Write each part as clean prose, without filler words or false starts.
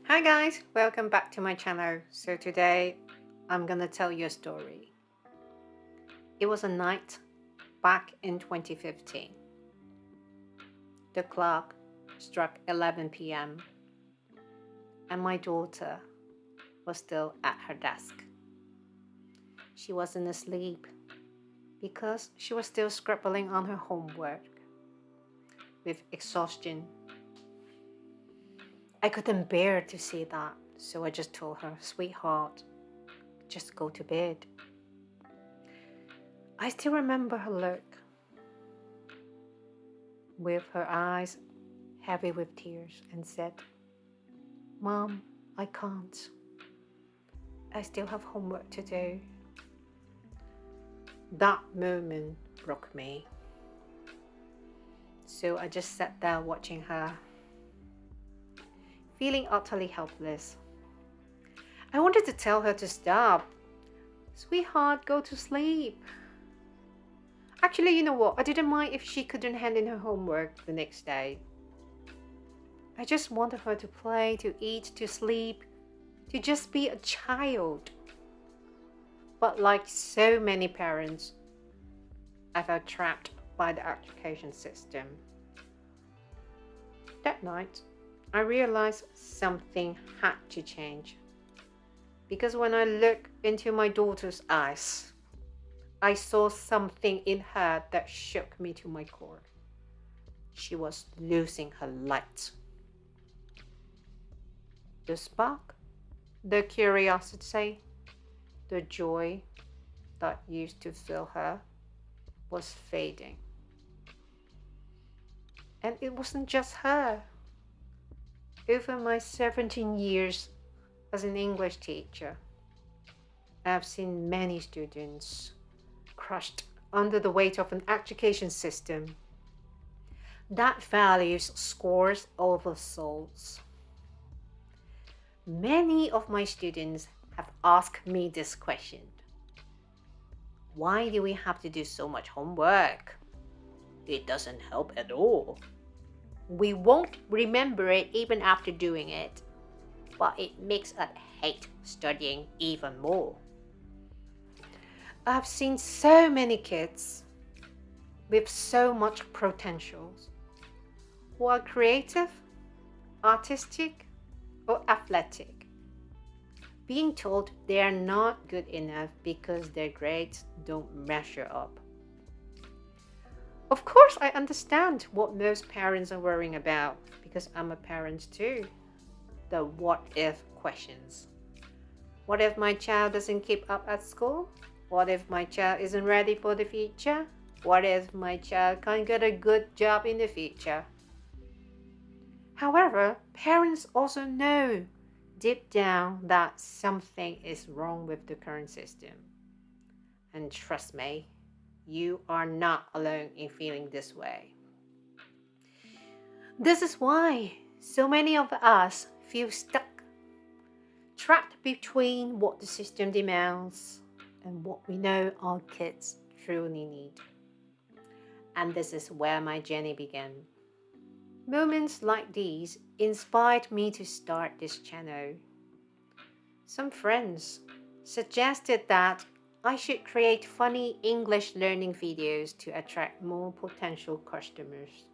Hi guys, welcome back to my channel. So today I'm gonna tell you a story. It was a night back in 2015. The clock struck 11 p.m. and my daughter was still at her desk. She wasn't asleep because she was still scribbling on her homework with exhaustion. I couldn't bear to see that, so I just told her, "Sweetheart, just go to bed." I still remember her look, with her eyes heavy with tears, and said, "Mom, I can't. I still have homework to do." That moment broke me. So I just sat there watching her, feeling utterly helpless. I wanted to tell her to stop. "Sweetheart, go to sleep." Actually, you know what? I didn't mind if she couldn't hand in her homework the next day. I just wanted her to play, to eat, to sleep, to just be a child. But like so many parents, I felt trapped by the education system. That night, I realized something had to change. Because when I looked into my daughter's eyes, I saw something in her that shook me to my core. She was losing her light. The spark, the curiosity, the joy that used to fill her was fading. And it wasn't just her. Over my 17 years as an English teacher, I've seen many students crushed under the weight of an education system that values scores over souls. Many of my students have asked me this question: why do we have to do so much homework? It doesn't help at all. We won't remember it even after doing it, but it makes us hate studying even more. I've seen so many kids with so much potential who are creative, artistic, or athletic, being told they are not good enough because their grades don't measure up. Of course, I understand what most parents are worrying about, because I'm a parent too. The what if questions. What if my child doesn't keep up at school? What if my child isn't ready for the future? What if my child can't get a good job in the future? However, parents also know deep down that something is wrong with the current system. And trust me, you are not alone in feeling this way. This is why so many of us feel stuck, trapped between what the system demands and what we know our kids truly need. And this is where my journey began. Moments like these inspired me to start this channel. Some friends suggested that I should create funny English learning videos to attract more potential customers.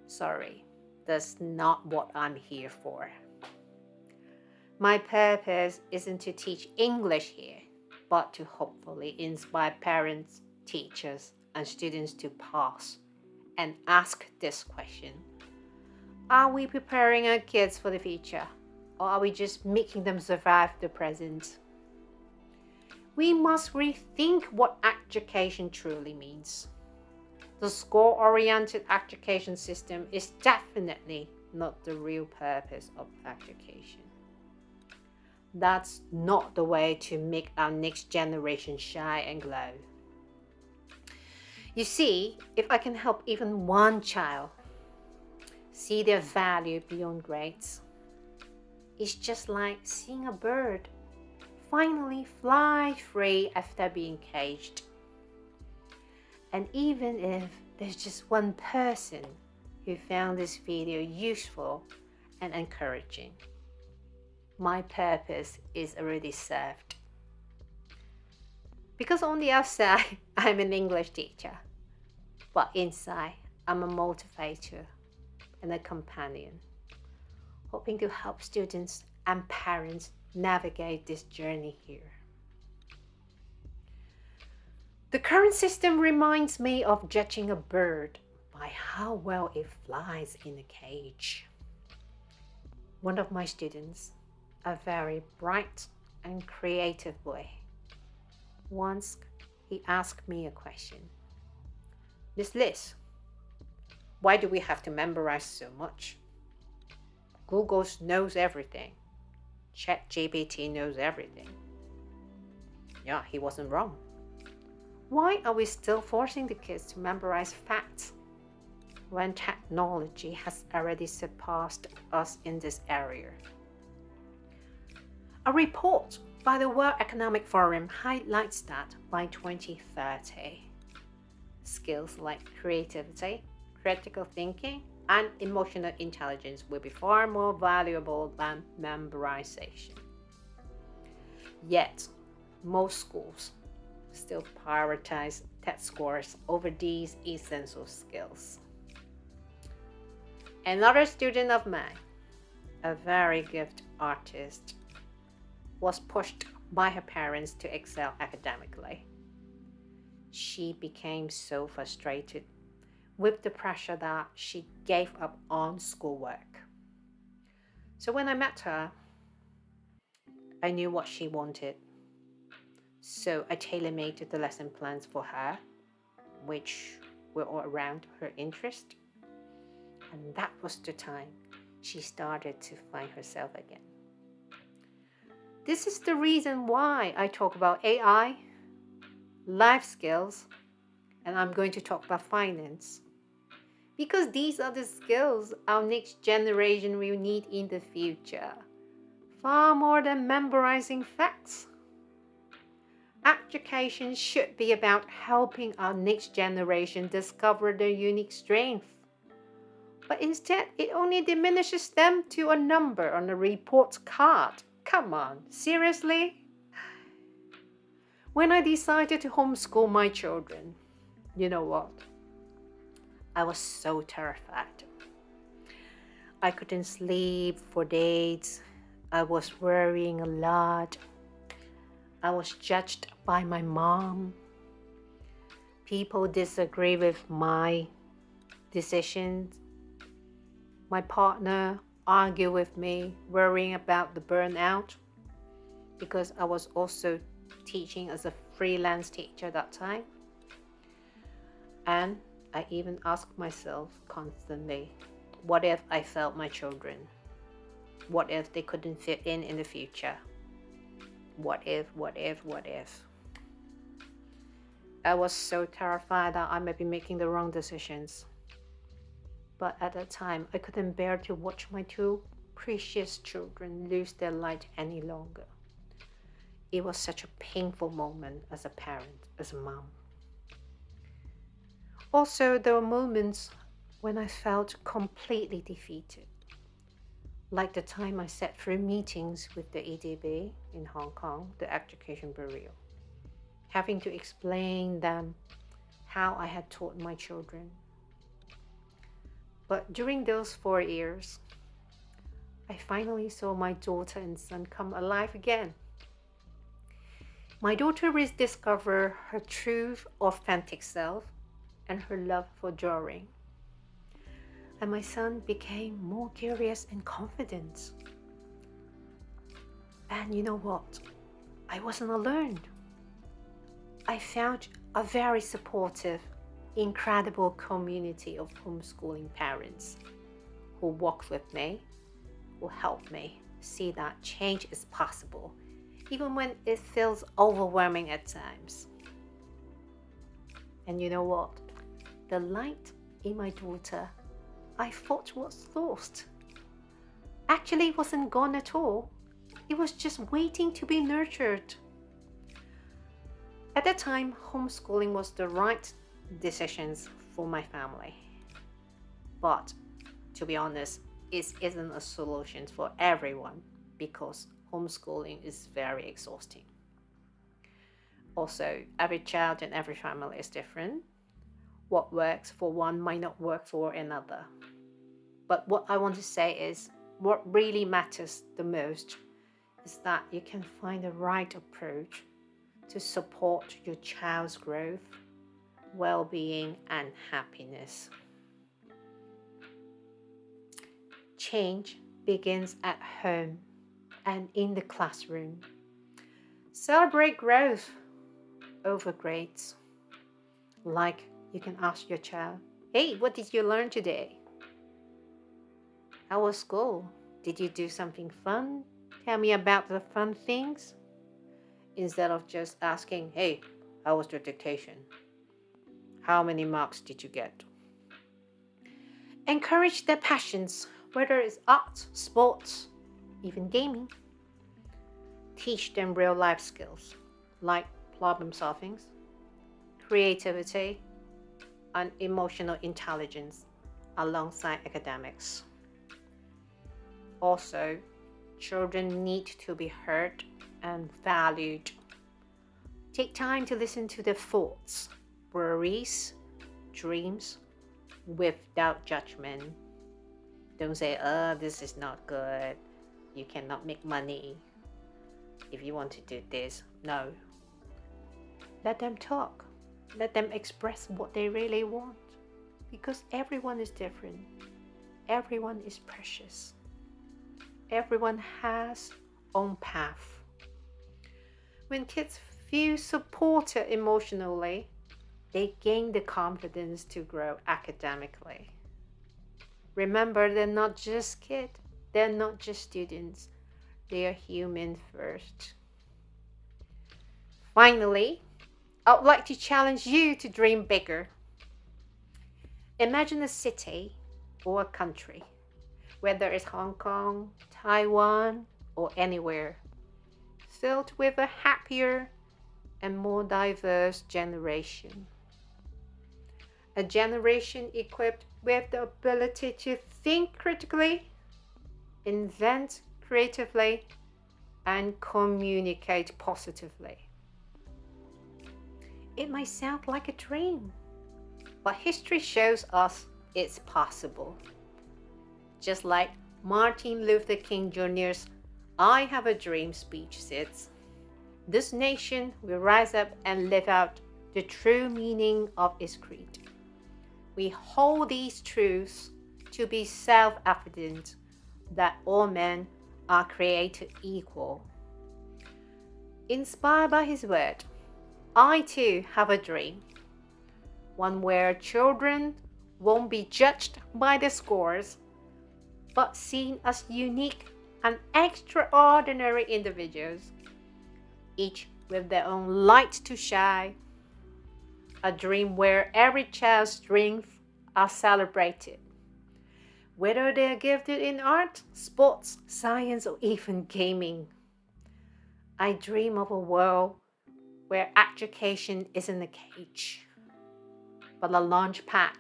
Sorry, that's not what I'm here for. My purpose isn't to teach English here, but to hopefully inspire parents, teachers, and students to pause and ask this question: are we preparing our kids for the future, or are we just making them survive the present? We must rethink what education truly means. The score-oriented education system is definitely not the real purpose of education. That's not the way to make our next generation shine and glow. You see, if I can help even one child see their value beyond grades, it's just like seeing a bird finally fly free after being caged. And even if there's just one person who found this video useful and encouraging, my purpose is already served. Because on the outside, I'm an English teacher, but inside, I'm a motivator and a companion, hoping to help students and parents navigate this journey here. The current system reminds me of judging a bird by how well it flies in a cage. One of my students, a very bright and creative boy, once he asked me a question. Miss Liz, why do we have to memorize so much? Google knows everything. ChatGPT knows everything. Yeah, he wasn't wrong. Why are we still forcing the kids to memorize facts when technology has already surpassed us in this area? A report by the World Economic Forum highlights that by 2030, skills like creativity, critical thinking, and emotional intelligence will be far more valuable than memorization. Yet, most schools still prioritize test scores over these essential skills. Another student of mine, a very gifted artist, was pushed by her parents to excel academically. She became so frustrated with the pressure that she gave up on schoolwork. So when I met her, I knew what she wanted. So I tailor-made the lesson plans for her, which were all around her interest. And that was the time she started to find herself again. This is the reason why I talk about AI, life skills, and I'm going to talk about finance. Because these are the skills our next generation will need in the future, far more than memorizing facts. Education should be about helping our next generation discover their unique strengths. But instead, it only diminishes them to a number on a report card. Come on, seriously? When I decided to homeschool my children, you know what? I was so terrified. I couldn't sleep for days. I was worrying a lot. I was judged by my mom. People disagree with my decisions. My partner argued with me, worrying about the burnout, because I was also teaching as a freelance teacher at that time. And I even asked myself constantly, what if I failed my children? What if they couldn't fit in the future? What if? I was so terrified that I might be making the wrong decisions. But at that time, I couldn't bear to watch my two precious children lose their light any longer. It was such a painful moment as a parent, as a mom. Also, there were moments when I felt completely defeated. Like the time I sat through meetings with the EDB in Hong Kong, the Education Bureau, having to explain them how I had taught my children. But during those 4 years, I finally saw my daughter and son come alive again. My daughter rediscovered her true, authentic self and her love for drawing. And my son became more curious and confident. And you know what? I wasn't alone. I found a very supportive, incredible community of homeschooling parents who walked with me, who helped me see that change is possible, even when it feels overwhelming at times. And you know what? The light in my daughter I thought was lost actually wasn't gone at all. It was just waiting to be nurtured. At that time, homeschooling was the right decisions for my family. But to be honest, it isn't a solution for everyone because homeschooling is very exhausting. Also, every child and every family is different. What works for one might not work for another. But what I want to say is, what really matters the most is that you can find the right approach to support your child's growth, well-being, and happiness. Change begins at home and in the classroom. Celebrate growth over grades. Like you can ask your child, "Hey, what did you learn today? How was school? Did you do something fun? Tell me about the fun things." Instead of just asking, "Hey, how was your dictation? How many marks did you get?" Encourage their passions, whether it's art, sports, even gaming. Teach them real life skills like problem solving, creativity, and emotional intelligence alongside academics. Also, children need to be heard and valued. Take time to listen to their thoughts, worries, dreams without judgment. Don't say, this is not good. You cannot make money if you want to do this. No. Let them talk. Let them express what they really want. Because everyone is different. Everyone is precious. Everyone has own path. When kids feel supported emotionally, they gain the confidence to grow academically. Remember, they're not just kids. They're not just students. They are human first. Finally, I would like to challenge you to dream bigger. Imagine a city or a country, whether it's Hong Kong, Taiwan, or anywhere, filled with a happier and more diverse generation. A generation equipped with the ability to think critically, invent creatively, and communicate positively. It might sound like a dream, but history shows us it's possible. Just like Martin Luther King Jr.'s "I Have a Dream" speech says, this nation will rise up and live out the true meaning of its creed. We hold these truths to be self-evident, that all men are created equal. Inspired by his word, I too have a dream. One where children won't be judged by their scores, but seen as unique and extraordinary individuals, each with their own light to shine. A dream where every child's strengths are celebrated. Whether they are gifted in art, sports, science, or even gaming. I dream of a world where education isn't a cage, but a launch pad,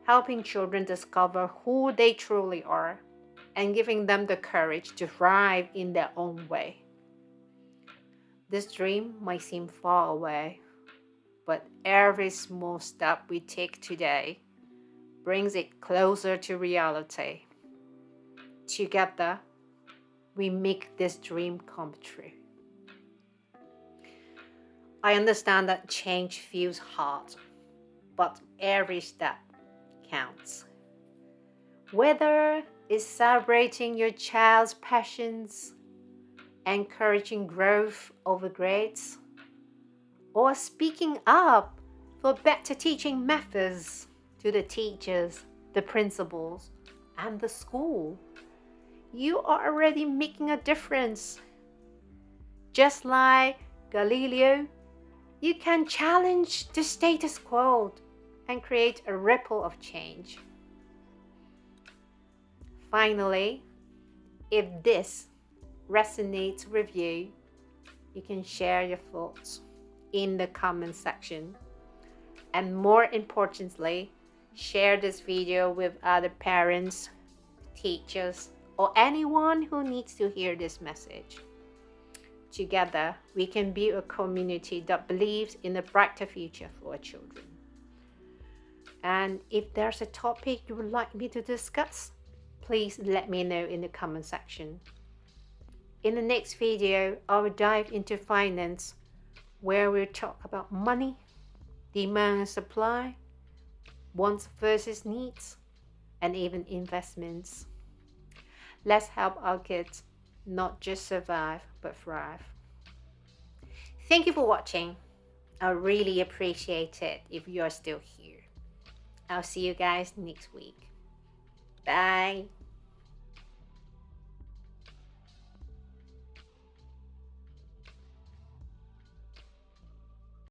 helping children discover who they truly are and giving them the courage to thrive in their own way. This dream might seem far away, but every small step we take today brings it closer to reality. Together, we make this dream come true. I understand that change feels hard, but every step counts. Whether it's celebrating your child's passions, encouraging growth over grades, or speaking up for better teaching methods to the teachers, the principals, and the school, you are already making a difference. Just like Galileo, you can challenge the status quo and create a ripple of change. Finally, if this resonates with you, you can share your thoughts in the comment section. And more importantly, share this video with other parents, teachers, or anyone who needs to hear this message. Together, we can build a community that believes in a brighter future for our children. And if there's a topic you would like me to discuss, please let me know in the comment section. In the next video, I will dive into finance, where we'll talk about money, demand and supply, wants versus needs, and even investments. Let's help our kids not just survive, but thrive. Thank you for watching. I really appreciate it if you're still here. I'll see you guys next week. Bye.